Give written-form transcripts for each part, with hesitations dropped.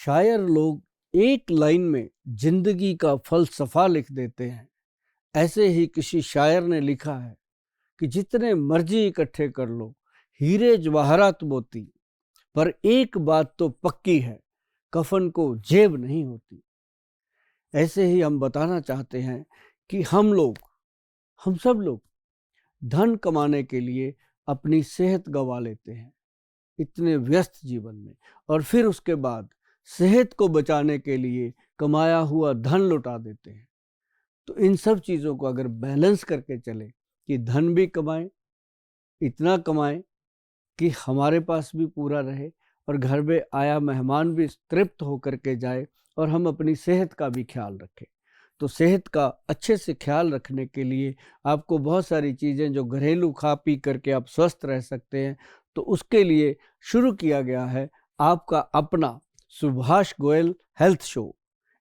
शायर लोग एक लाइन में जिंदगी का फलसफा लिख देते हैं। ऐसे ही किसी शायर ने लिखा है कि जितने मर्जी इकट्ठे कर लो हीरे जवाहरात मोती, पर एक बात तो पक्की है, कफन को जेब नहीं होती। ऐसे ही हम बताना चाहते हैं कि हम सब लोग धन कमाने के लिए अपनी सेहत गंवा लेते हैं इतने व्यस्त जीवन में, और फिर उसके बाद सेहत को बचाने के लिए कमाया हुआ धन लुटा देते हैं। तो इन सब चीज़ों को अगर बैलेंस करके चले कि धन भी कमाएं, इतना कमाएं कि हमारे पास भी पूरा रहे और घर में आया मेहमान भी तृप्त होकर के जाए, और हम अपनी सेहत का भी ख्याल रखें। तो सेहत का अच्छे से ख्याल रखने के लिए आपको बहुत सारी चीज़ें जो घरेलू खा पी करके आप स्वस्थ रह सकते हैं, तो उसके लिए शुरू किया गया है आपका अपना सुभाष गोयल हेल्थ शो।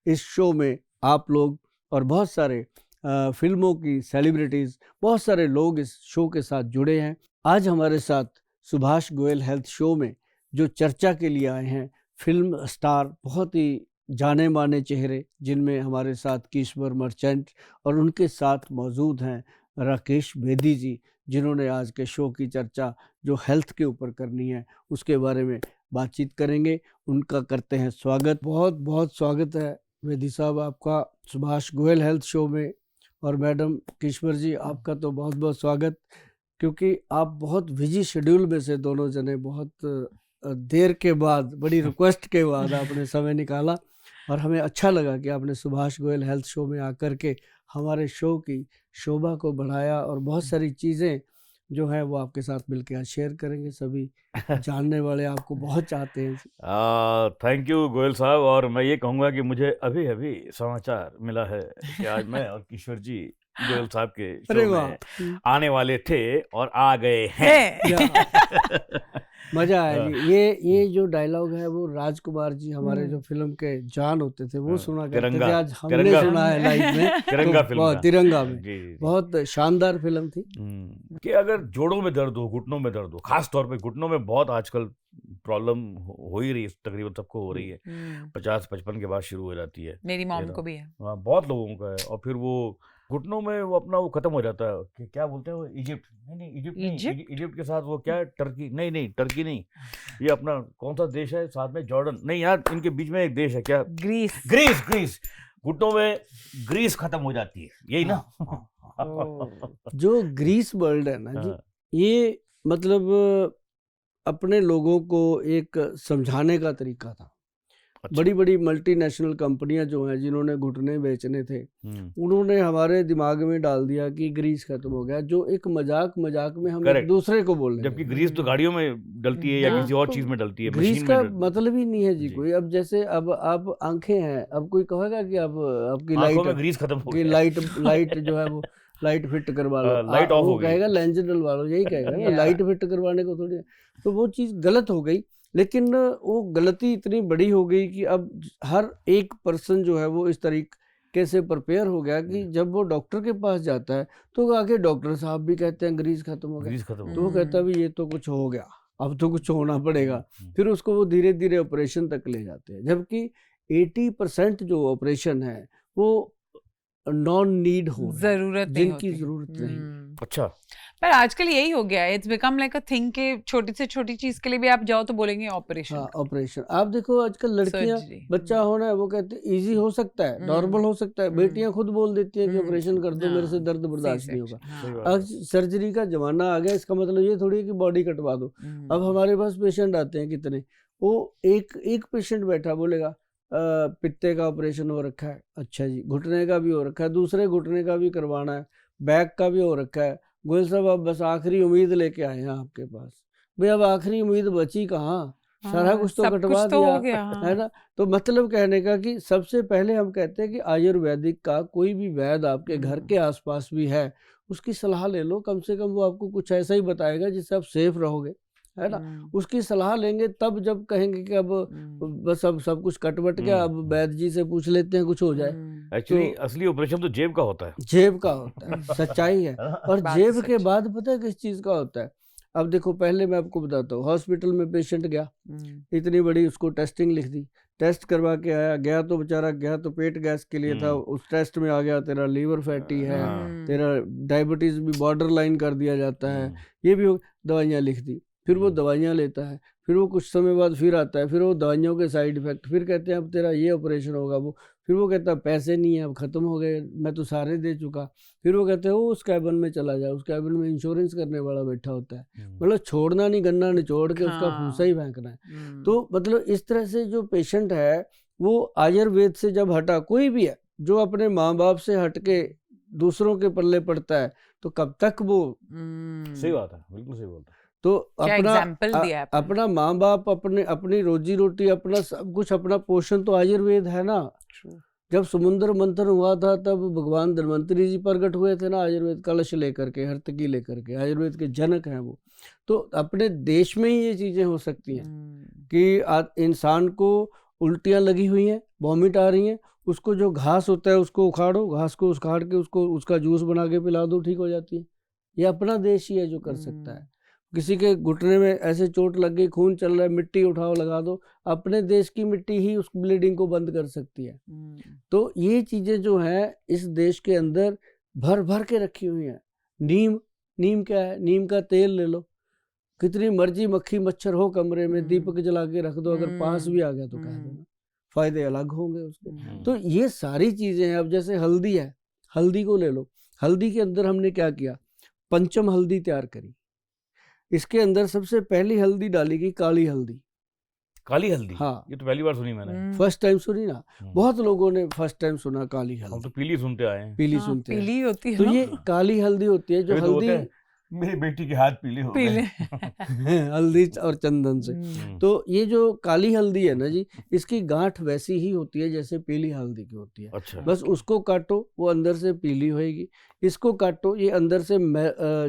इस शो में आप लोग और बहुत सारे फिल्मों की सेलिब्रिटीज़, बहुत सारे लोग इस शो के साथ जुड़े हैं। आज हमारे साथ सुभाष गोयल हेल्थ शो में जो चर्चा के लिए आए हैं फिल्म स्टार, बहुत ही जाने माने चेहरे, जिनमें हमारे साथ किशोर मर्चेंट और उनके साथ मौजूद हैं राकेश बेदी जी, जिन्होंने आज के शो की चर्चा जो हेल्थ के ऊपर करनी है उसके बारे में बातचीत करेंगे। उनका करते हैं स्वागत। बहुत बहुत स्वागत है बेदी साहब आपका सुभाष गोयल हेल्थ शो में। और मैडम किशोर जी, आपका तो बहुत बहुत स्वागत, क्योंकि आप बहुत बिजी शेड्यूल में से दोनों जने बहुत देर के बाद, बड़ी रिक्वेस्ट के बाद आपने समय निकाला, और हमें अच्छा लगा कि आपने सुभाष गोयल हेल्थ शो में आकर के हमारे शो की शोभा को बढ़ाया, और बहुत सारी चीज़ें जो है वो आपके साथ मिलकर आज शेयर करेंगे। सभी जानने वाले आपको बहुत चाहते हैं। थैंक यू गोयल साहब। और मैं ये कहूँगा कि मुझे अभी अभी समाचार मिला है कि आज मैं और किशोर जी गोयल साहब के शो में आने वाले थे और आ गए हैं। मजा आया जी। ये जो डायलॉग है वो राजकुमार जी, हमारे जो फिल्म के जान होते थे, वो सुना करते थे। आज हमने सुना है लाइव में तिरंगा फिल्म, तिरंगा में बहुत शानदार फिल्म थी। कि अगर जोड़ों में दर्द हो, घुटनों में दर्द हो, खास तौर पे घुटनों में बहुत आजकल प्रॉब्लम हो ही रही है, तकरीबन सबको हो रही है। 50-55 के बाद शुरू हो जाती है। मेरी मॉम को भी है। हाँ, बहुत लोगों का है। और फिर वो घुटनों में वो अपना वो खत्म हो जाता है कि क्या बोलते हैं वो, इजिप्ट इजिप्ट के साथ वो क्या है, टर्की नहीं टर्की नहीं, ये अपना कौन सा देश है साथ में, जॉर्डन नहीं यार, इनके बीच में एक देश है क्या, ग्रीस घुटनों में ग्रीस खत्म हो जाती है, यही ना। जो ग्रीस वर्ल्ड है ना जी, ये मतलब अपने लोगों को एक समझाने का तरीका था। अच्छा। बड़ी बड़ी मल्टीनेशनल कंपनियां जो हैं, जिन्होंने घुटने बेचने थे, उन्होंने हमारे दिमाग में डाल दिया कि ग्रीस खत्म हो गया, जो एक मजाक में हम एक दूसरे को बोल रहे हैं। जबकि ग्रीस तो गाड़ियों में डलती है या किसी और चीज में डलती है। ग्रीस का मतलब ही नहीं है जी कोई। अब जैसे अब आप आंखें हैं, अब कोई कहेगा कि अब आपकी लाइट में ग्रीस खत्म हो गया, लाइट जो है वो लाइट फिट करवा लो, लाइट ऑफ हो गई, कहेगा लेंस डलवा लो, यही कहेगा। लाइट फिट करवाने को थोड़ी, तो वो चीज गलत हो गई। लेकिन वो गलती इतनी बड़ी हो गई कि अब हर एक पर्सन जो है वो इस तरीके से प्रिपेयर हो गया कि जब वो डॉक्टर के पास जाता है तो आके डॉक्टर साहब भी कहते हैं ग्रीस खत्म हो गया, तो वो कहता है भी ये तो कुछ हो गया, अब तो कुछ होना पड़ेगा। फिर उसको वो धीरे धीरे ऑपरेशन तक ले जाते हैं, जबकि 80% जो ऑपरेशन है वो नॉन नीड हो, जिनकी जरूरत नहीं। अच्छा, पर आजकल यही हो गया है, it's become like a thing के छोटी से छोटी चीज के लिए भी आप जाओ तो बोलेंगे ऑपरेशन। हाँ, ऑपरेशन। आप देखो आजकल लड़कियां, बच्चा होना है वो कहते हैं इजी हो सकता है, नॉर्मल हो सकता है। बेटियां खुद बोल देती हैं कि ऑपरेशन कर दो, मेरे से दर्द बर्दाश्त नहीं होगा। अब सर्जरी का जमाना आ गया, इसका मतलब ये थोड़ी है कि बॉडी कटवा दो। अब हमारे पास पेशेंट आते हैं कितने, वो एक पेशेंट बैठा बोलेगा पित्ते का ऑपरेशन हो रखा है, अच्छा जी, घुटने का भी हो रखा है, दूसरे घुटने का भी करवाना है, बैक का भी हो रखा है। गोयल साहब अब बस आखिरी उम्मीद लेके आए हैं आपके पास। भाई अब आखिरी उम्मीद बची कहाँ, सारा कुछ तो कटवा दिया है ना। तो मतलब कहने का कि सबसे पहले हम कहते हैं कि आयुर्वेदिक का कोई भी वैद्य आपके घर के आसपास भी है, उसकी सलाह ले लो। कम से कम वो आपको कुछ ऐसा ही बताएगा जिससे आप सेफ रहोगे, है ना। उसकी सलाह लेंगे तब जब कहेंगे कि अब बस अब सब कुछ कटवट गया, अब वैद्य जी से पूछ लेते हैं कुछ हो जाए। एक्चुअली असली ऑपरेशन तो जेब का होता है, जेब का होता है, सच्चाई है। और जेब के बाद पता है किस चीज का होता है। अब देखो, पहले मैं आपको बताता हूँ, हॉस्पिटल में पेशेंट गया, इतनी बड़ी उसको टेस्टिंग लिख दी, टेस्ट करवा के आया, गया तो बेचारा गया तो पेट गैस के लिए था, उस टेस्ट में आ गया तेरा लीवर फैटी है, तेरा डायबिटीज भी बॉर्डर लाइन कर दिया जाता है, ये भी दवाइयाँ लिख दी। फिर वो दवाइयाँ लेता है, फिर वो कुछ समय बाद फिर आता है, फिर वो दवाइयों के साइड इफेक्ट, फिर कहते हैं अब तेरा ये ऑपरेशन होगा, वो फिर वो कहता है पैसे नहीं है, अब ख़त्म हो गए, मैं तो सारे दे चुका। फिर वो कहते हैं वो उस कैबिन में चला जाए, उस कैबिन में इंश्योरेंस करने वाला बैठा होता है, मतलब छोड़ना नहीं, गन्ना निचोड़ के उसका फूसा ही फेंकना है। तो मतलब इस तरह से जो पेशेंट है वो आयुर्वेद से जब हटा, कोई भी है जो अपने माँ बाप से हट के दूसरों के पल्ले पड़ता है, तो कब तक वो सही बात है, बिल्कुल सही बात है। तो अपना अपना माँ बाप, अपनी रोजी रोटी, अपना सब कुछ, अपना पोषण तो आयुर्वेद है ना। जब समुद्र मंथन हुआ था तब भगवान धन्वंतरी जी प्रकट हुए थे ना, आयुर्वेद कलश लेकर के, हर्तकी लेकर के, आयुर्वेद के जनक हैं वो। तो अपने देश में ही ये चीजें हो सकती हैं कि इंसान को उल्टियां लगी हुई हैं, वॉमिट आ रही हैं, उसको जो घास होता है उसको उखाड़ो, घास को उखाड़ के उसको उसका जूस बना के पिला दो, ठीक हो जाती है। ये अपना देश ही है जो कर सकता है। किसी के घुटने में ऐसे चोट लग गई, खून चल रहा है, मिट्टी उठाओ लगा दो, अपने देश की मिट्टी ही उस ब्लीडिंग को बंद कर सकती है। तो ये चीजें जो हैं इस देश के अंदर भर भर के रखी हुई हैं। नीम क्या है, नीम का तेल ले लो, कितनी मर्जी मक्खी मच्छर हो कमरे में, दीपक जला के रख दो, अगर पास भी आ गया तो कह देना, फायदे अलग होंगे उसके। तो ये सारी चीजें हैं। अब जैसे हल्दी है, हल्दी को ले लो, हल्दी के अंदर हमने क्या किया, पंचम हल्दी तैयार करी। इसके अंदर सबसे पहली हल्दी डाली गई काली हल्दी। काली हल्दी? हाँ, ये तो पहली बार सुनी मैंने। फर्स्ट टाइम सुनी ना, बहुत लोगों ने फर्स्ट टाइम सुना काली हल्दी। हम तो पीली सुनते आए हैं। पीली सुनते हैं, पीली होती है तो ना? ये काली हल्दी होती है जो हल्दी, मेरी बेटी के हाथ पीले हो गए हल्दी और चंदन से। तो ये जो काली हल्दी है ना जी, इसकी गांठ वैसी ही होती है जैसे पीली हल्दी की होती है। अच्छा। बस उसको काटो, वो अंदर से पीली होएगी। इसको काटो, ये अंदर से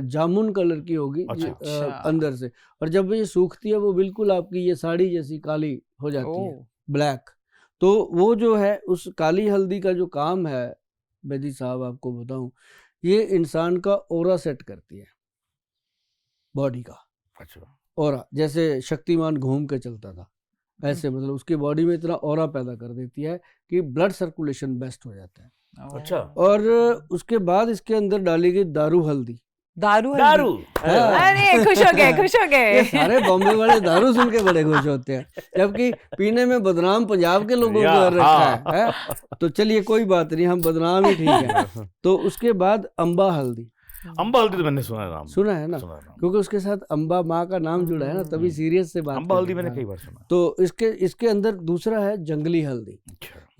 जामुन कलर की होगी। अच्छा। अंदर से, और जब ये सूखती है वो बिल्कुल आपकी ये साड़ी जैसी काली हो जाती है, ब्लैक। तो वो जो है उस काली हल्दी का जो काम है, बेदी साहब आपको बताऊं, ये इंसान का ओरा सेट करती है, बॉडी का। अच्छा। ऑरा, जैसे शक्तिमान घूम के चलता था, ऐसे मतलब उसकी बॉडी में इतना ऑरा पैदा कर देती है कि ब्लड सर्कुलेशन बेस्ट हो जाता है। अच्छा। और उसके बाद इसके अंदर डाली गई दारू हल्दी। दारू? अरे खुश हो गए, खुश हो गए। ये सारे बॉम्बे वाले दारू सुन के बड़े खुश होते हैं, जबकि पीने में बदनाम पंजाब के लोगों को कर रखा है। तो चलिए कोई बात नहीं, हम बदनाम ही ठीक है। तो उसके बाद अम्बा हल्दी। अम्बा हल्दी तो मैंने सुना है नाम, सुना है ना, क्योंकि उसके साथ अम्बा माँ का नाम जुड़ा है ना, तभी सीरियस से बात। अम्बा हल्दी मैंने कई बार सुना। तो इसके अंदर दूसरा है जंगली हल्दी।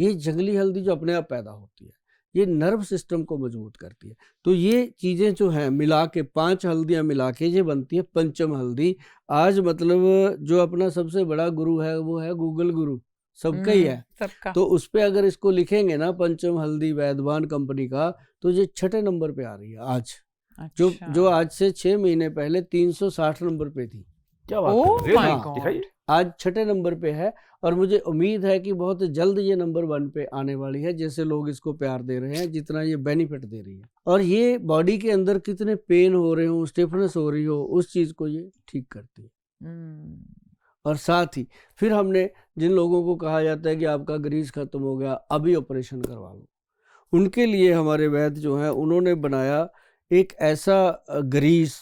ये जंगली हल्दी जो अपने आप पैदा होती है, ये नर्व सिस्टम को मजबूत करती है। तो ये चीजें जो हैं मिला के, 5 हल्दियां मिला के ये बनती है पंचम हल्दी। आज मतलब जो अपना सबसे बड़ा गुरु है वो है गूगल गुरु, सबका ही है सबका। तो उस पे अगर इसको लिखेंगे ना, पंचम हल्दी वैद्यवान कंपनी का, तो ये 6ठे नंबर पे आ रही है आज। अच्छा। जो आज से 6 महीने पहले 360 नंबर पे थी। क्या बात है? हाँ, दिखाइए। आज 6ठे नंबर पे है, और मुझे उम्मीद है कि बहुत जल्द ये नंबर 1 पे आने वाली है, जैसे लोग इसको प्यार दे रहे हैं, जितना ये बेनिफिट दे रही है। और ये बॉडी के अंदर कितने पेन हो रहे हो, स्टिफनेस हो रही हो, उस चीज को ये ठीक करती है। और साथ ही फिर हमने जिन लोगों को कहा जाता है कि आपका ग्रीस खत्म हो गया, अभी ऑपरेशन करवा लो, उनके लिए हमारे वैद्य जो है उन्होंने बनाया एक ऐसा ग्रीस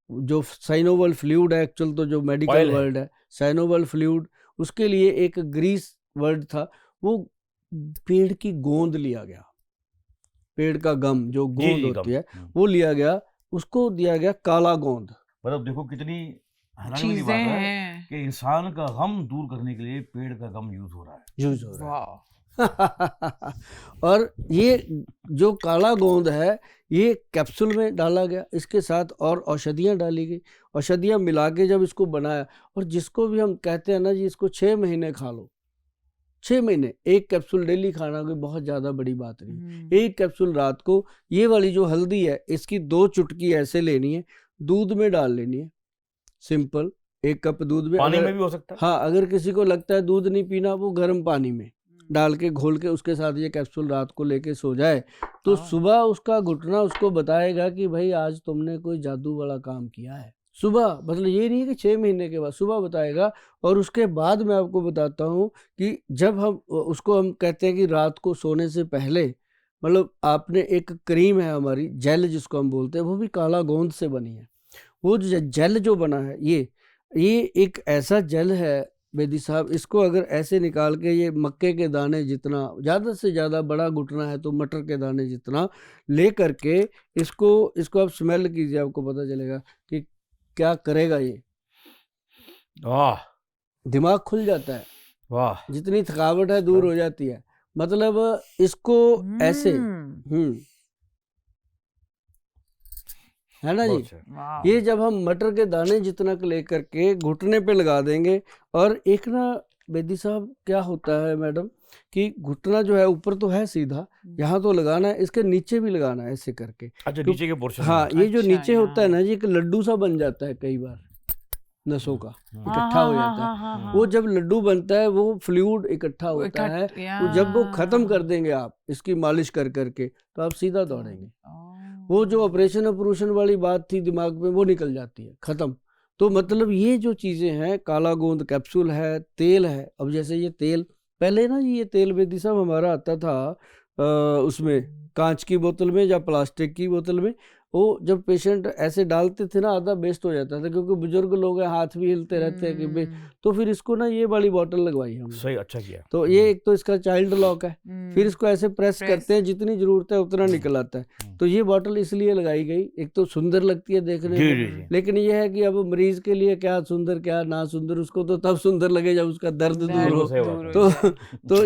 जो साइनोवल फ्लूइड है, एक्चुअल तो जो मेडिकल वर्ड है साइनोवल फ्लूइड, उसके लिए एक ग्रीस वर्ड था। वो पेड़ की गोंद लिया गया, पेड़ का गम जो गोंद होती है वो लिया गया, उसको दिया गया काला गोंद। मतलब देखो कितनी हैरानी वाली बात है कि इंसान का गम दूर करने के लिए पेड़ का गम यूज हो रहा है। और ये जो काला गोंद है ये कैप्सूल में डाला गया, इसके साथ और औषधियाँ डाली गई, औषधियाँ मिला के जब इसको बनाया, और जिसको भी हम कहते हैं ना जी इसको 6 महीने खा लो, 6 महीने, एक कैप्सूल डेली खाना कोई बहुत ज़्यादा बड़ी बात नहीं। एक कैप्सूल रात को, ये वाली जो हल्दी है इसकी 2 चुटकी ऐसे लेनी है, दूध में डाल लेनी है, सिंपल 1 कप दूध में, पानी में भी हो सकता है। हाँ, अगर किसी को लगता है दूध नहीं पीना, वो गर्म पानी में डाल के घोल के उसके साथ ये कैप्सूल रात को लेके सो जाए, तो सुबह उसका घुटना उसको बताएगा कि भाई आज तुमने कोई जादू वाला काम किया है। सुबह, मतलब ये नहीं है कि 6 महीने के बाद, सुबह बताएगा। और उसके बाद मैं आपको बताता हूँ कि जब हम उसको हम कहते हैं कि रात को सोने से पहले, मतलब आपने एक क्रीम है हमारी जेल जिसको हम बोलते हैं, वो भी काला गोंद से बनी है। वो जेल जो बना है ये एक ऐसा जेल है बेदी साहब, इसको अगर ऐसे निकाल के ये मक्के के दाने जितना, ज़्यादा से ज़्यादा बड़ा घुटना है तो मटर के दाने जितना ले करके इसको आप स्मेल कीजिए, आपको पता चलेगा कि क्या करेगा ये। वाह, दिमाग खुल जाता है, वाह, जितनी थकावट है दूर हो जाती है। मतलब इसको ऐसे है ना जी। बहुत अच्छा। वाह। ये जब हम मटर के दाने जितना लेकर के घुटने पे लगा देंगे, और एक ना बेदी साहब क्या होता है मैडम कि घुटना जो है ऊपर तो है सीधा, यहाँ तो लगाना है, इसके नीचे भी लगाना है ऐसे करके। अच्छा, तो नीचे के पोर्शन हाँ, ये जो अच्छा, नीचे होता है यहाँ। ना जी, एक लड्डू सा बन जाता है कई बार नसों का, इकट्ठा हाँ, हो हाँ, जाता है। हाँ, हाँ, वो हाँ। जब लड्डू बनता है वो फ्लूइड इकट्ठा होता है, वो जब वो खत्म कर देंगे आप इसकी मालिश कर करके, तो आप सीधा दौड़ेंगे। वो जो ऑपरेशन वाली बात थी दिमाग में, वो निकल जाती है, खत्म। तो मतलब ये जो चीज़ें हैं, काला गोंद कैप्सूल है, तेल है। अब जैसे ये तेल, पहले ना ये तेल बेदी साहब हमारा आता था उसमें कांच की बोतल में या प्लास्टिक की बोतल में। वो जब पेशेंट ऐसे डालते थे ना, आधा वेस्ट हो जाता था, क्योंकि बुजुर्ग लोग हैं, हाथ भी हिलते रहते हैं कि तो फिर इसको ना ये वाली बोतल लगवाई हमने। सही, अच्छा किया। तो ये एक तो इसका चाइल्ड लॉक है, फिर इसको ऐसे प्रेस करते हैं, जितनी जरूरत है उतना निकल आता है। तो ये बोतल इसलिए लगाई गई, एक तो सुंदर लगती है देखने जी, में, जी, जी। लेकिन ये है कि अब मरीज के लिए क्या सुंदर क्या ना सुंदर, उसको तो तब सुंदर लगे जब उसका दर्द दूर हो। बिल्कुल सही बात है। तो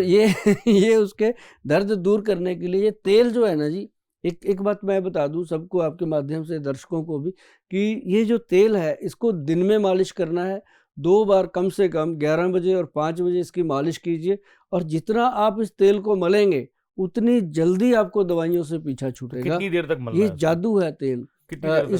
ये उसके दर्द दूर करने के लिए ये तेल जो है ना जी, एक बात मैं बता दूं सबको, आपके माध्यम से दर्शकों को भी, कि ये जो तेल है इसको दिन में मालिश करना है 2 बार, कम से कम 11 बजे और 5 बजे इसकी मालिश कीजिए। और जितना आप इस तेल को मलेंगे उतनी जल्दी आपको दवाइयों से पीछा छूटेगा। कितनी देर तक मलना ये है इसको? जादू है तेल। कितनी देर तक?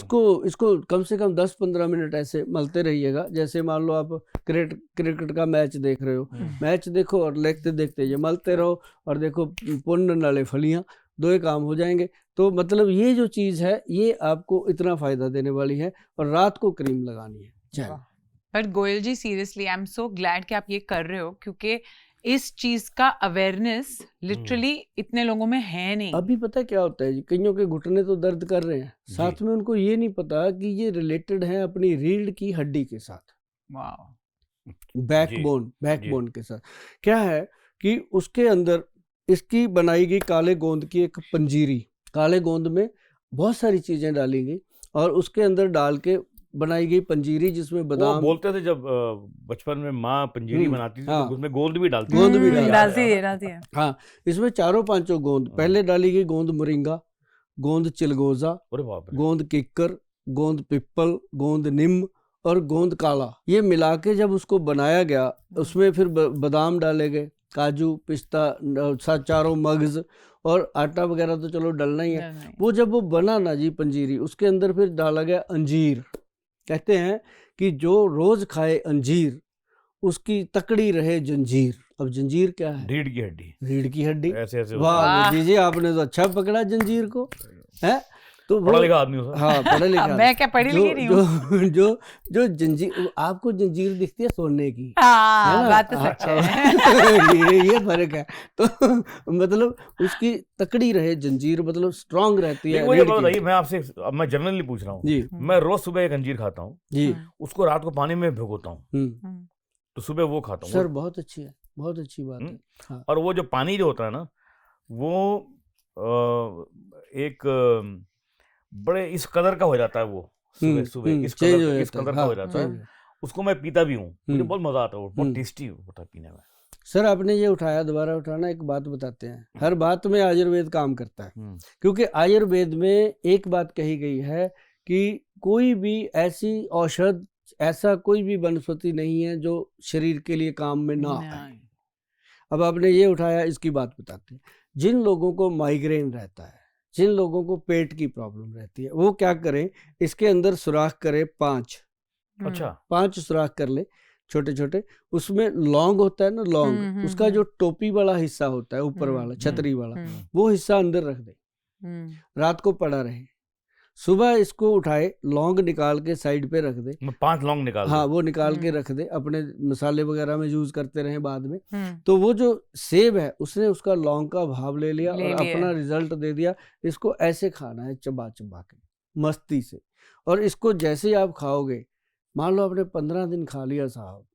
इसको कम से कम 10-15 मिनट ऐसे मलते रहिएगा। जैसे मान लो आप क्रिकेट का मैच देख रहे हो, मैच देखो और देखते देखते ये मलते रहो, और देखो पुण्य नाले फलियां, 2 ही काम हो जाएंगे। तो मतलब ये जो चीज़ है ये आपको इतना फ़ायदा देने वाली है, और रात को क्रीम लगानी है। चल। But Goyal ji, seriously I am so glad कि आप ये कर रहे हो, क्योंकि इस चीज का अवेयरनेस लिटरली इतने लोगों में है नहीं। अभी पता क्या होता है जी, कईयों के घुटने तो दर्द कर रहे हैं, साथ में उनको ये नहीं पता कि ये रिलेटेड है अपनी रीढ़ की हड्डी के साथ, बैकबोन के साथ। क्या है कि उसके अंदर इसकी बनाई गई काले गोंद की एक पंजीरी, काले गोंद में बहुत सारी चीजें डाली गई, और उसके अंदर डाल के बनाई गई पंजीरी, जिसमें बादाम, बोलते थे जब बचपन में माँ पंजीरी बनाती थी, हाँ, तो उसमें गोंद भी डालती गोंद भी डालती है। हाँ, इसमें 4-5 गोंद पहले डाली गई, गोंद मोरिंगा, गोंद चिलगोजा, गोंद किक्कर, गोंद पिप्पल, गोंद निम्ब और गोंद काला। ये मिला के जब उसको बनाया गया, उसमें फिर बादाम डाले गए, काजू, पिस्ता, चारों मगज, और आटा वगैरह तो चलो डलना ही है। वो जब वो बना ना जी पंजीरी, उसके अंदर फिर डाला गया अंजीर। कहते हैं कि जो रोज खाए अंजीर उसकी तकड़ी रहे जंजीर। अब जंजीर क्या है? रीढ़ की हड्डी। रीढ़ की हड्डी। ऐसे ऐसे। वाह जी, आपने तो अच्छा पकड़ा जंजीर को, है तो पढ़ा लिखा आदमी हो। हाँ, पढ़ा लिखा। मैं क्या पढ़ी लिखी नहीं हूँ। जो जंजीर, आपको जंजीर दिखती है सोने की, बात तो सच है। ये फर्क है। तो मतलब उसकी तकड़ी रहे जंजीर, मतलब स्ट्रांग रहती है। मैं आपसे, अब मैं जनरली पूछ रहा हूँ जी। मैं रोज सुबह एक अंजीर खाता हूँ जी, उसको रात को पानी में भिगोता हूँ, तो सुबह वो खाता हूँ। सर बहुत अच्छी है, बहुत अच्छी बात है। हाँ। और वो जो पानी जो होता है ना, वो एक बड़े इस कदर का हो जाता है, वो सुबह सुबह इस कदर का हो जाता है। उसको मैं पीता भी हूँ, मुझे बहुत मजा आता है, वो बहुत टेस्टी होता है पीने में। सर आपने ये उठाया, दोबारा उठाना, एक बात बताते हैं, हर बात में आयुर्वेद काम करता है, क्योंकि आयुर्वेद में एक बात कही गई है कि कोई भी ऐसी औषध, ऐसा कोई भी वनस्पति नहीं है जो शरीर के लिए काम में ना आए। अब आपने ये उठाया, इसकी बात बताते हैं। जिन लोगों को माइग्रेन रहता है, जिन लोगों को पेट की प्रॉब्लम रहती है, वो क्या करें, इसके अंदर सुराख करें 5। अच्छा, 5 सुराख कर ले छोटे छोटे। उसमें लौंग होता है ना, लौंग, उसका जो टोपी वाला हिस्सा होता है, ऊपर वाला छतरी वाला, वो हिस्सा अंदर रख दे, रात को पड़ा रहे। सुबह इसको उठाए, लौंग निकाल के साइड पे रख दे, मैं 5 लौंग निकाल हाँ दूं। वो निकाल के रख दे, अपने मसाले वगैरह में यूज करते रहे बाद में। हम्म, तो वो जो सेब है उसने उसका लौंग का भाव ले लिया ले और लिया। अपना रिजल्ट दे दिया। इसको ऐसे खाना है, चबा चबा के मस्ती से। और इसको जैसे ही आप खाओगे, मान लो आपने 15 दिन खा लिया साहब,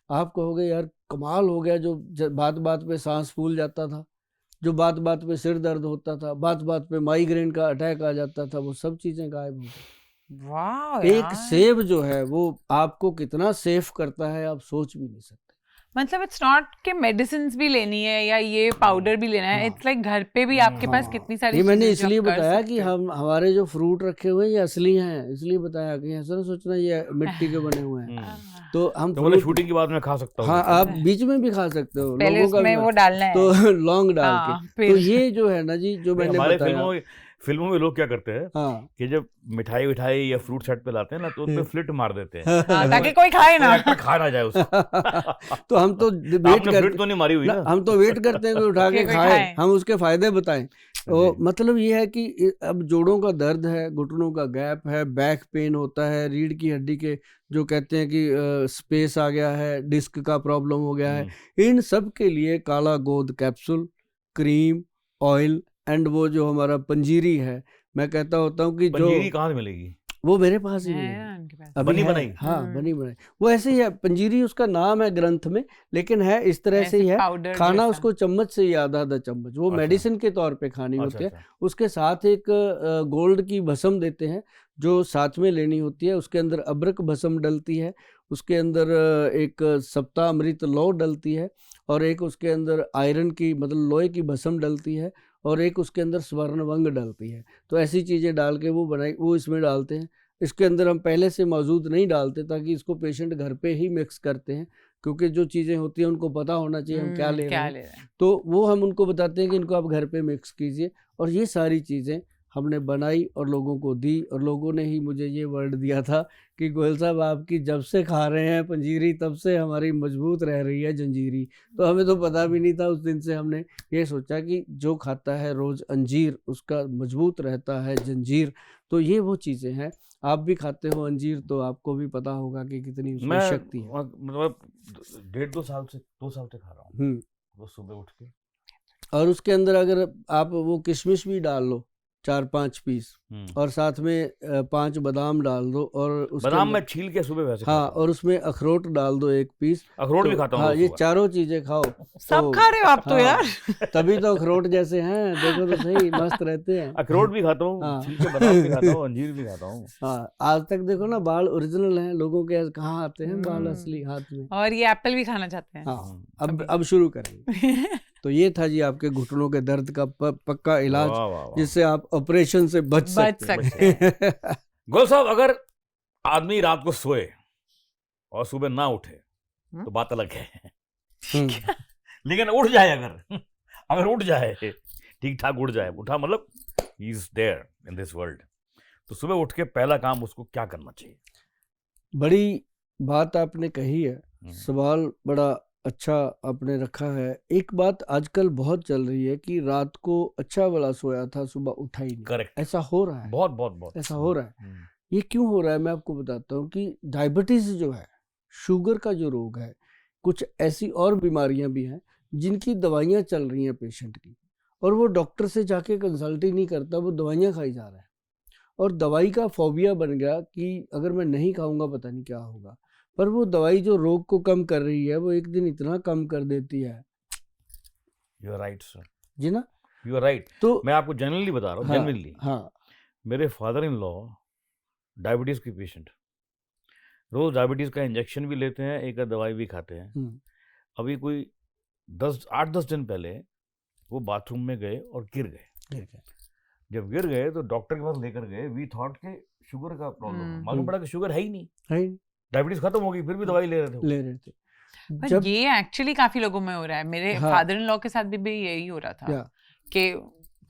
आप कहोगे यार कमाल हो गया। जो बात बात पे सांस फूल जाता था, जो बात बात पे सिर दर्द होता था, बात बात पे माइग्रेन का अटैक आ जाता था, वो सब चीजें गायब हो गई। वाह एक यार, सेब जो है वो आपको कितना सेफ करता है आप सोच भी नहीं सकते। मतलब इट्स नॉट कि मेडिसिन भी लेनी है या ये पाउडर भी लेना है, हाँ। इट्स लाइक घर पे भी आपके पास हाँ, कितनी सारी ये मैंने चीजें जो आप इसलिए कर बताया सकते कि हो। हमारे जो फ्रूट रखे हुए हैं ये असली हैं, इसलिए बताया कि ऐसा ना सोचना ये मिट्टी के बने हुए हैं। हम्म। तो हम तो मतलब fruit- शूटिंग के बाद मैं खा सकता हूँ? हाँ आप बीच में भी खा सकते हो, पहले लोगों का उसमें भी- वो डालना है। तो लौंग डाल हाँ, के। फिर तो ये जो है ना जी, जो नहीं, मैंने हमारे बताया, फिल्मों में लोग क्या करते हैं हाँ कि जब मिठाई विठाई या फ्रूट सेट पे लाते हैं ना, तो उन पे फ्लिट मार देते हैं हाँ, ताकि कोई खाए ना। एक्टर खा ना जाए उसको। तो हम तो वेट आपने फ्लिट करते तो नहीं मारी हुई ना? हम तो वेट करते हैं कि उठा कि के कोई खाए, खाए। हम उसके फायदे बताएं। तो जी। मतलब ये है कि अब जोड़ों का दर्द है, घुटनों का गैप है, बैक पेन होता है, रीढ़ की हड्डी के जो कहते हैं कि स्पेस आ गया है, डिस्क का प्रॉब्लम हो गया है, इन सब के लिए काला गोंद कैप्सूल, क्रीम, ऑयल एंड वो जो हमारा पंजीरी है, मैं कहता होता हूँ कि जो पंजीरी कहाँ से मिलेगी? वो मेरे पास ही है है ना उनके पास। अभी बनी है। बनाई? हाँ हम्म। बनी बनाई वो ऐसे ही है, पंजीरी उसका नाम है ग्रंथ में, लेकिन है इस तरह से ही है। पाउडर खाना जैसा। उसको चम्मच से ही आधा आधा चम्मच, वो अच्छा। मेडिसिन के तौर पे खानी अच्छा, होती है। अच्छा। उसके साथ एक गोल्ड की भस्म देते हैं जो साथ में लेनी होती है। उसके अंदर अबरक भस्म डलती है, उसके अंदर एक सप्तामृत लौ डलती है, और एक उसके अंदर आयरन की मतलब लोहे की भस्म डलती है, और एक उसके अंदर स्वर्णवंग डलती है। तो ऐसी चीज़ें डाल के वो इसमें डालते हैं। इसके अंदर हम पहले से मौजूद नहीं डालते, ताकि इसको पेशेंट घर पे ही मिक्स करते हैं, क्योंकि जो चीज़ें होती हैं उनको पता होना चाहिए हम क्या ले रहे हैं। ले रहे हैं। तो वो हम उनको बताते हैं कि इनको आप घर पे मिक्स कीजिए। और ये सारी चीज़ें हमने बनाई और लोगों को दी, और लोगों ने ही मुझे ये वर्ड दिया था कि गोयल साहब आपकी जब से खा रहे हैं पंजीरी तब से हमारी मजबूत रह रही है जंजीरी। तो हमें तो पता भी नहीं था, उस दिन से हमने ये सोचा कि जो खाता है रोज़ अंजीर उसका मजबूत रहता है जंजीर। तो ये वो चीज़ें हैं, आप भी खाते हो अंजीर तो आपको भी पता होगा कि कितनी उसमें मैं शक्ति है। मतलब 2 साल से खा रहा हूँ वो सुबह उठ के। और उसके अंदर अगर आप वो किशमिश भी डाल लो 4-5 पीस, और साथ में 5 बादाम डाल दो, और उसके बादाम अंदर मैं छील के सुबह वैसे हाँ, खाता हूँ। और उसमें अखरोट डाल दो 1 पीस। अखरोट भी खाता हूँ हाँ, रोज ये सुबह। चारों चीजें खाओ। सब खा रहे हो आप तो हाँ, यार। तभी तो अखरोट जैसे हैं, देखो तो सही मस्त रहते हैं। अखरोट भी खाता हूँ, हाँ। छील के बादाम भी खाता हूँ, अंजीर भी खाता हूँ। हाँ, आज तक देखो ना बाल ओरिजिनल हैं लोगों के, कहाँ आते हैं बाल असली हाथ में। और ये एप्पल भी खाना चाहते हैं। हाँ, अब शुरू करेंगे। तो ये था जी आपके घुटनों के दर्द का पक्का इलाज, वाह, वाह, वाह। जिससे आप ऑपरेशन से बच सकते हैं। गोल साहब, अगर आदमी रात को सोए और सुबह ना उठे तो बात अलग है, लेकिन उठ जाए, अगर उठ जाए, ठीक ठाक उठ जाए, उठा मतलब ही is there in this world, तो सुबह उठ के पहला काम उसको क्या करना चाहिए? बड़ी बात आपने कही है, सवाल बड़ा अच्छा आपने रखा है। एक बात आजकल बहुत चल रही है कि रात को अच्छा वाला सोया था, सुबह उठा ही नहीं। करेक्ट, ऐसा हो रहा है, बहुत बहुत बहुत ऐसा हो रहा है। ये क्यों हो रहा है मैं आपको बताता हूँ कि डायबिटीज जो है, शुगर का जो रोग है, कुछ ऐसी और बीमारियां भी हैं जिनकी दवाइयां चल रही हैं पेशेंट की, और वो डॉक्टर से जाके कंसल्ट ही नहीं करता, वो दवाइयां खाई जा रहा है, और दवाई का फोबिया बन गया कि अगर मैं नहीं खाऊंगा पता नहीं क्या होगा। पर वो दवाई जो रोग को कम कर रही है वो एक दिन इतना कम कर देती है। यू आर राइट सर जी ना, यू आर राइट। तो मैं आपको जनरली बता रहा हूँ, जनरली हाँ, मेरे फादर इन लॉ डायबिटीज के पेशेंट, रोज डायबिटीज का इंजेक्शन भी लेते हैं, एक दवाई भी खाते हैं। अभी कोई 8-10 दिन पहले वो बाथरूम में गए और गिर गए। जब गिर गए तो डॉक्टर के पास लेकर गए, वी थॉट के शुगर का प्रॉब्लम, मालूम पड़ा कि शुगर है ही नहीं, डायबिटीज खत्म हो गई, फिर भी दवाई ले रहे थे। पर ये एक्चुअली काफी लोगों में हो रहा है। मेरे फादर इन लॉ के साथ भी यही हो रहा था कि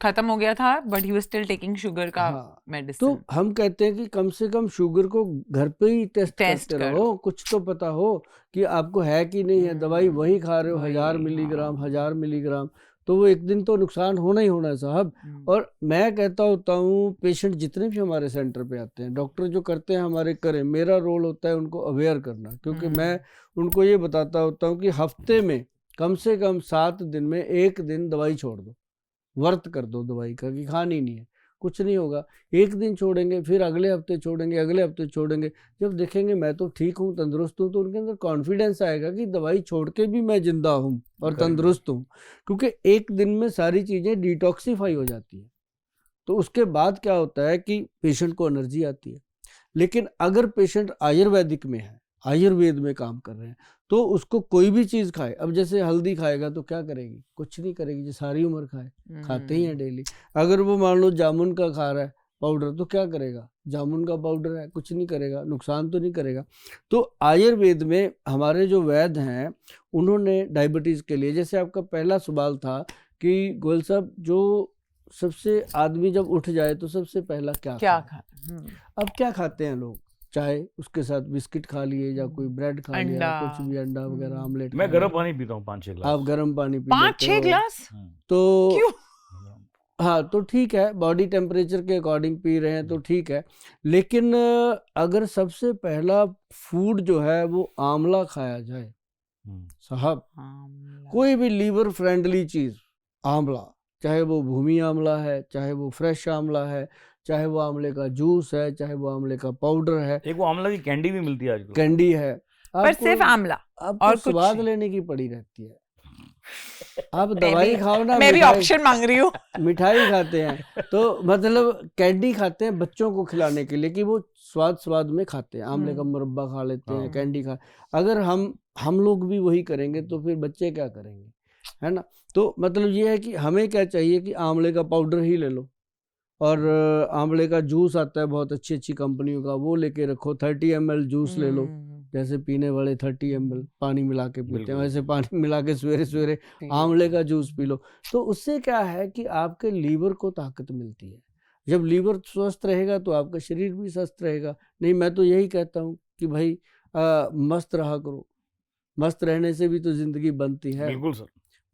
खत्म हो गया था, but he was still taking sugar का मेडिसिन। तो हम कहते हैं कि कम से कम शुगर को घर पे ही टेस्ट करते रहो, कुछ तो पता हो कि आपको है कि नहीं है। दवाई वही खा रहे हो 1000 मिलीग्राम, 1000 मिलीग्राम, तो वो एक दिन तो नुकसान होना ही होना है साहब। और मैं कहता होता हूँ पेशेंट जितने भी हमारे सेंटर पे आते हैं, डॉक्टर जो करते हैं हमारे करें, मेरा रोल होता है उनको अवेयर करना, क्योंकि मैं उनको ये बताता होता हूँ कि हफ्ते में कम से कम 7 दिन में 1 दिन दवाई छोड़ दो, व्रत कर दो दवाई का कि खानी नहीं है, कुछ नहीं होगा। 1 दिन छोड़ेंगे, फिर अगले हफ्ते छोड़ेंगे, अगले हफ्ते छोड़ेंगे, जब देखेंगे मैं तो ठीक हूँ, तंदुरुस्त हूँ, तो उनके अंदर कॉन्फिडेंस आएगा कि दवाई छोड़ के भी मैं जिंदा हूँ और तंदुरुस्त हूँ, क्योंकि 1 दिन में सारी चीज़ें डिटॉक्सिफाई हो जाती है। तो उसके बाद क्या होता है कि पेशेंट को एनर्जी आती है। लेकिन अगर पेशेंट आयुर्वेदिक में है, आयुर्वेद में काम कर रहे हैं, तो उसको कोई भी चीज़ खाए, अब जैसे हल्दी खाएगा तो क्या करेगी, कुछ नहीं करेगी, जो सारी उम्र खाए, खाते ही हैं डेली। अगर वो मान लो जामुन का खा रहा है पाउडर, तो क्या करेगा, जामुन का पाउडर है, कुछ नहीं करेगा, नुकसान तो नहीं करेगा। तो आयुर्वेद में हमारे जो वैद्य हैं उन्होंने डायबिटीज़ के लिए, जैसे आपका पहला सवाल था कि गोयल साहब जो सबसे आदमी जब उठ जाए तो सबसे पहला क्या खाए? अब क्या खाते हैं लोग, चाहे उसके साथ बिस्किट खा लिए या कोई ब्रेड खा लिया, कुछ भी अंडा वगैरह, आमलेट। मैं गर्म पानी पीता हूँ 5-6 ग्लास। आप गर्म पानी पी 5-6 ग्लास? तो क्यों? हाँ तो ठीक है, बॉडी टेम्परेचर के अकॉर्डिंग पी रहे हैं तो ठीक है। लेकिन अगर सबसे पहला फूड जो है वो आंवला खाया जाए साहब, कोई भी लीवर फ्रेंडली चीज, आंवला, चाहे वो भूमि आंवला है, चाहे वो फ्रेश आंवला है, चाहे वो आंवले का जूस है, चाहे वो आंवले का पाउडर है, एक वो आंवला की कैंडी भी मिलती है आजकल, कैंडी है, पर सिर्फ आंवला और स्वाद लेने की पड़ी रहती है। आप दवाई खाओ ना, मैं भी ऑप्शन मांग रही हूँ। मिठाई खाते हैं तो मतलब कैंडी खाते हैं बच्चों को खिलाने के लिए कि वो स्वाद में खाते हैं, आंवले का मुरब्बा खा लेते हैं, कैंडी खा। अगर हम लोग भी वही करेंगे तो फिर बच्चे क्या करेंगे, है ना। तो मतलब ये है कि हमें क्या चाहिए कि आंवले का पाउडर ही ले लो, और आंवले का जूस आता है बहुत अच्छी अच्छी कंपनियों का, वो लेके रखो। 30 ml जूस ले लो, जैसे पीने वाले 30 ml पानी मिला के पीते हैं, वैसे पानी मिला के सवेरे सवेरे आंवले का जूस पी लो। तो उससे क्या है कि आपके लीवर को ताकत मिलती है। जब लीवर स्वस्थ रहेगा तो आपका शरीर भी स्वस्थ रहेगा। नहीं, मैं तो यही कहता हूँ कि भाई मस्त रहा करो, मस्त रहने से भी तो जिंदगी बनती है। बिल्कुल सर,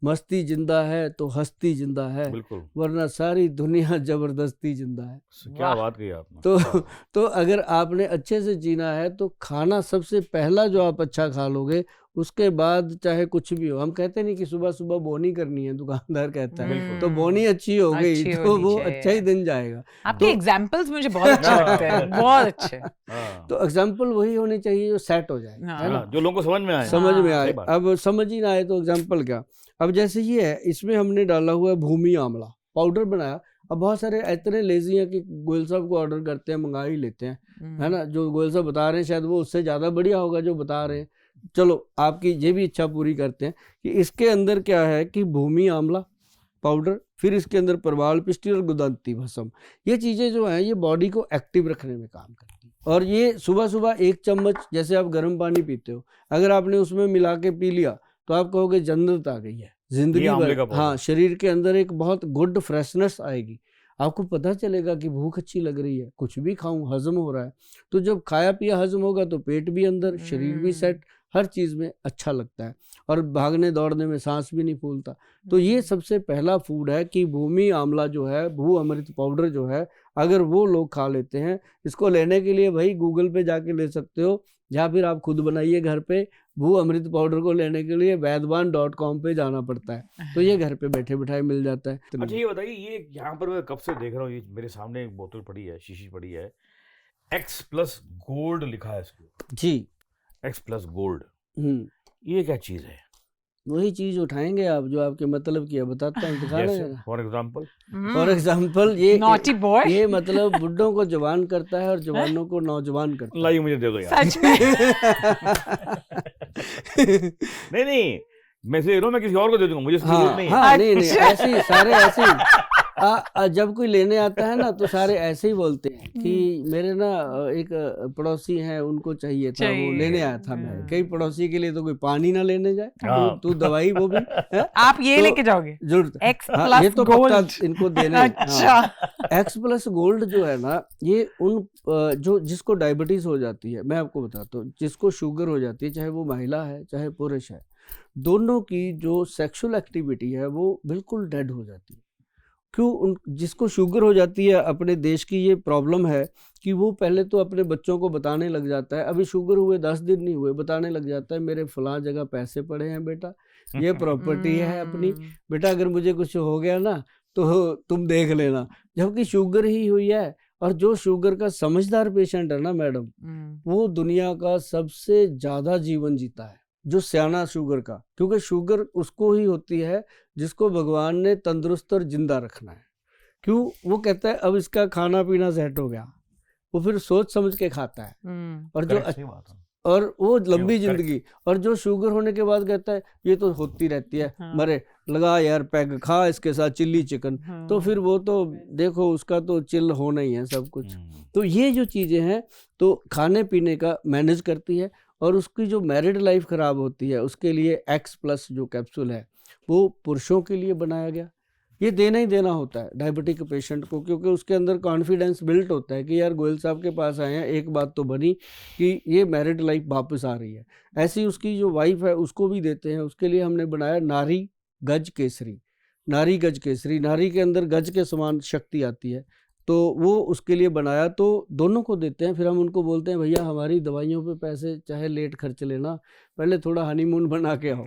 मस्ती जिंदा है तो हस्ती जिंदा है, बिल्कुल, वरना सारी दुनिया जबरदस्ती जिंदा है। क्या बात कही आपने। तो अगर आपने अच्छे से जीना है तो खाना सबसे पहला जो आप अच्छा खा लोगे, उसके बाद चाहे कुछ भी हो। हम कहते नहीं कि सुबह सुबह बोनी करनी है, दुकानदार कहता है, तो बोनी अच्छी हो गई तो वो अच्छा ही दिन जाएगा। आपके एग्जाम्पल्स मुझे बहुत अच्छे लगते हैं, बहुत अच्छे। तो एग्जाम्पल वही होने चाहिए जो सेट हो जाए, है ना, जो लोगों को समझ में आए, समझ में आए। अब समझ ही ना आए तो एग्जाम्पल क्या। अब जैसे ये है, इसमें हमने डाला हुआ है भूमि आंवला, पाउडर बनाया। अब बहुत सारे इतने लेजी हैं कि गोयल साहब को ऑर्डर करते हैं, मंगा ही लेते हैं, है ना। जो गोयल साहब बता रहे हैं शायद वो उससे ज़्यादा बढ़िया होगा जो बता रहे हैं। चलो आपकी ये भी इच्छा पूरी करते हैं कि इसके अंदर क्या है कि भूमि आंवला पाउडर, फिर इसके अंदर परवाल पिष्टी और गुदंती भस्म, ये चीज़ें जो हैं ये बॉडी को एक्टिव रखने में काम करती हैं। और ये सुबह सुबह 1 चम्मच, जैसे आप गर्म पानी पीते हो, अगर आपने उसमें मिला के पी लिया तो आप कहोगे जन्नत आ गई है जिंदगी भर। हाँ, शरीर के अंदर एक बहुत गुड फ्रेशनेस आएगी, आपको पता चलेगा कि भूख अच्छी लग रही है, कुछ भी खाऊं हजम हो रहा है। तो जब खाया पिया हजम होगा तो पेट भी अंदर, शरीर भी सेट, हर चीज़ में अच्छा लगता है, और भागने दौड़ने में सांस भी नहीं फूलता। तो ये सबसे पहला फूड है कि भूमि आंवला जो है, भू अमृत पाउडर जो है, अगर वो लोग खा लेते हैं, इसको लेने के लिए भाई गूगल पे जाके ले सकते हो, या फिर आप खुद बनाइए घर पे। भू अमृत पाउडर को लेने के लिए वैद्यवान.com पे जाना पड़ता है, तो ये घर पे बैठे बैठाए मिल जाता है। अच्छा ये बताइए, ये यहाँ पर मैं कब से देख रहा हूँ, ये मेरे सामने एक बोतल पड़ी है, शीशी पड़ी है, X+ गोल्ड लिखा है इसको जी, X+ गोल्ड, ये क्या चीज है? वही चीज उठाएंगे आप जो आपके मतलब की है, बताता हूँ, दिखाना। फॉर एग्जाम्पल ये मतलब बुड्ढों को जवान करता है और जवानों को नौजवान करता है। लाइए मुझे दे दो यार। सच में? नहीं मैं से मैं किसी और को दे दूंगा, मुझे इसकी जरूरत नहीं है। हाँ, नहीं ऐसे सारे ऐसे जब कोई लेने आता है ना तो सारे ऐसे ही बोलते हैं कि मेरे ना एक पड़ोसी हैं, उनको चाहिए था, वो लेने आया था मैं। कई पड़ोसी के लिए तो कोई पानी ना लेने जाए, तू दवाई वो भी आप ये लेके जाओगे जरूर। X+ ये तो पक्का इनको देने। अच्छा। X+ गोल्ड जो है ना, ये उन जो जिसको डायबिटीज हो जाती है, मैं आपको बताता हूँ, जिसको शुगर हो जाती है, चाहे वो महिला है चाहे पुरुष है, दोनों की जो सेक्सुअल एक्टिविटी है वो बिल्कुल डेड हो जाती है। क्यों? जिसको शुगर हो जाती है, अपने देश की ये प्रॉब्लम है कि वो पहले तो अपने बच्चों को बताने लग जाता है, अभी शुगर हुए 10 दिन नहीं हुए बताने लग जाता है मेरे फलां जगह पैसे पड़े हैं बेटा, ये प्रॉपर्टी है अपनी, बेटा अगर मुझे कुछ हो गया ना तो तुम देख लेना, जबकि शुगर ही हुई है। और जो शुगर का समझदार पेशेंट है ना मैडम, वो दुनिया का सबसे ज्यादा जीवन जीता है, जो सियाना शुगर का, क्योंकि शुगर उसको ही होती है जिसको भगवान ने तंदुरुस्त और जिंदा रखना है। क्यों? वो कहता है अब इसका खाना पीना सेट हो गया, वो फिर सोच समझ के खाता है। और जो और वो लंबी जिंदगी, और जो शुगर होने के बाद कहता है ये तो होती रहती है, मरे लगा यार पैग खा इसके साथ चिल्ली चिकन, तो फिर वो तो देखो उसका तो चिल होना ही है सब कुछ। तो ये जो चीजें हैं तो खाने पीने का मैनेज करती है। और उसकी जो मैरिड लाइफ खराब होती है उसके लिए X+ जो कैप्सूल है वो पुरुषों के लिए बनाया गया। ये देना ही देना होता है डायबिटिक पेशेंट को, क्योंकि उसके अंदर कॉन्फिडेंस बिल्ट होता है कि यार गोयल साहब के पास आए हैं, एक बात तो बनी कि ये मैरिड लाइफ वापस आ रही है। ऐसी उसकी जो वाइफ है उसको भी देते हैं। उसके लिए हमने बनाया नारी गज केसरी। नारी गज केसरी, नारी के अंदर गज के समान शक्ति आती है, तो वो उसके लिए बनाया, तो दोनों को देते हैं। फिर हम उनको बोलते हैं भैया हमारी दवाइयों पे पैसे चाहे लेट खर्च लेना, पहले थोड़ा हनीमून बना के आओ।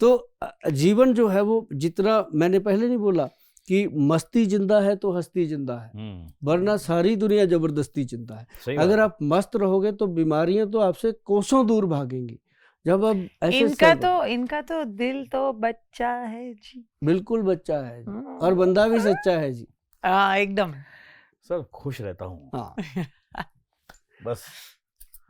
तो जीवन जो है वो जितना, मैंने पहले नहीं बोला कि मस्ती जिंदा है तो हस्ती जिंदा है, वरना सारी दुनिया जबरदस्ती जिंदा है। अगर आप मस्त रहोगे तो बीमारियां तो आपसे कोसों दूर भागेंगी। जब अब ऐसे इनका तो दिल तो बच्चा है जी, बिल्कुल बच्चा है जी, और बंदा भी सच्चा है जी। एकदम सर खुश रहता हूँ। हाँ बस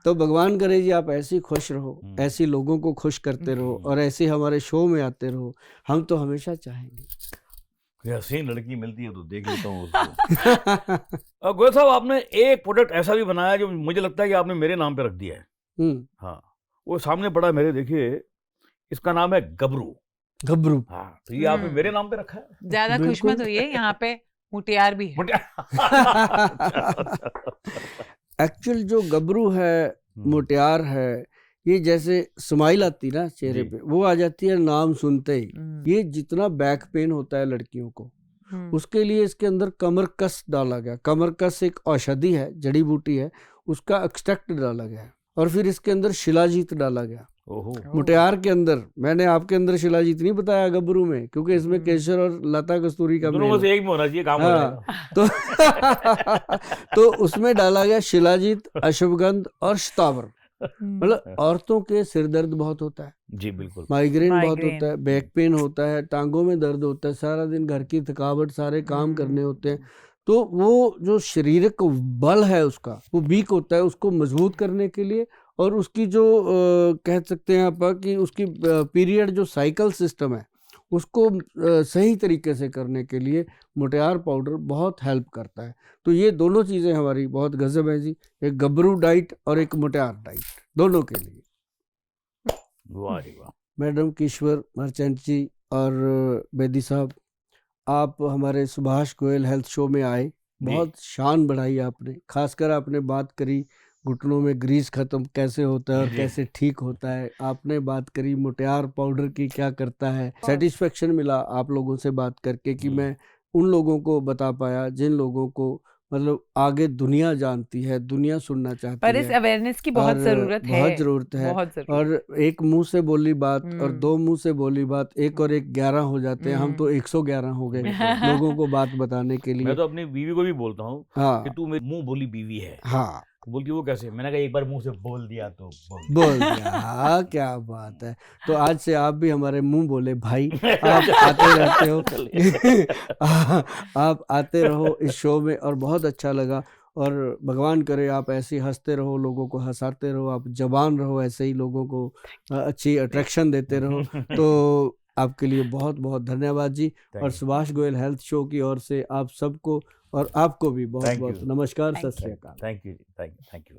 तो भगवान करे जी आप ऐसे ही खुश रहो, ऐसी लोगों को खुश करते रहो, और ऐसे हमारे शो में आते रहो, हम तो हमेशा चाहेंगे। हसीन लड़की मिलती है तो देख लेता हूँ उसको। गोयल साहब आपने एक प्रोडक्ट ऐसा भी बनाया जो मुझे लगता है कि आपने मेरे नाम पे रख दिया है। हाँ वो सामने पड़ा मेरे, देखिए इसका नाम है गबरू। गबरू, हाँ तो ये आपने मेरे नाम पे रखा है। ज्यादा खुश मत होइए, यहाँ पे मुटियार भी है। एक्चुअल जो गबरू है, मुटियार है, ये जैसे स्माइल आती ना चेहरे पे, वो आ जाती है नाम सुनते ही। ये जितना बैक पेन होता है लड़कियों को, उसके लिए इसके अंदर कमरकस डाला गया। कमरकस एक औषधि है, जड़ी बूटी है, उसका एक्सट्रैक्ट डाला गया, और फिर इसके अंदर शिलाजीत डाला गया। मुटियार के अंदर, मैंने आपके अंदर शिलाजीत नहीं बताया गबरू में, क्योंकि इसमें केसर और लता कस्तूरी का दोनों में से एक में होना चाहिए, काम हो जाएगा। तो उसमें डाला गया शिलाजीत, अश्वगंध और शतावर। मतलब औरतों के सिर दर्द बहुत होता है जी, बिल्कुल, माइग्रेन बहुत होता है, बैक पेन होता है, टांगों में दर्द होता है, सारा दिन घर की थकावट, सारे काम करने होते हैं, तो वो जो शारीरिक बल है उसका वो वीक होता है। उसको मजबूत करने के लिए, और उसकी जो कह सकते हैं आप कि उसकी पीरियड जो साइकिल सिस्टम है उसको सही तरीके से करने के लिए मुटियार पाउडर बहुत हेल्प करता है। तो ये दोनों चीज़ें हमारी बहुत गजब है जी, एक गबरू डाइट और एक मुटियार डाइट, दोनों के लिए। वाह वाह। मैडम किश्वर मर्चेंट जी और बेदी साहब, आप हमारे सुभाष गोयल हेल्थ शो में आए, बहुत शान बढ़ाई आपने। खासकर आपने बात करी घुटनों में ग्रीस खत्म कैसे होता है और कैसे ठीक होता है, आपने बात करी मुटियार पाउडर की क्या करता है। सेटिस्फेक्शन मिला आप लोगों से बात करके कि मैं उन लोगों को बता पाया जिन लोगों को मतलब आगे दुनिया जानती है, दुनिया सुनना चाहती पर है। इस अवेयरनेस की बहुत ज़रूरत है, बहुत ज़रूरत है, बहुत ज़रूरत। और एक मुंह से बोली बात और दो मुंह से बोली बात, एक और एक 11 हो जाते हैं। हम तो 111 हो गए लोगों को बात बताने के लिए। मैं तो अपनी बीवी को भी बोलता हूँ हाँ कि तू मेरी मुंह बोली बीवी है। हाँ, बोलती वो कैसे? मैंने कहा एक बार मुंह से बोल दिया तो बोल दिया। हाँ क्या बात है। तो आज से आप भी हमारे मुंह बोले भाई, आप आते रहते हो आप आते रहो इस शो में, और बहुत अच्छा लगा। और भगवान करे आप ऐसे हंसते रहो, लोगों को हंसाते रहो, आप जवान रहो, ऐसे ही लोगों को अच्छी अट्रैक्शन देते रहो। तो आपके लिए बहुत बहुत धन्यवाद जी। और सुभाष गोयल हेल्थ शो की ओर से आप सबको और आपको भी बहुत बहुत नमस्कार, सत श्री अकाल। Thank you.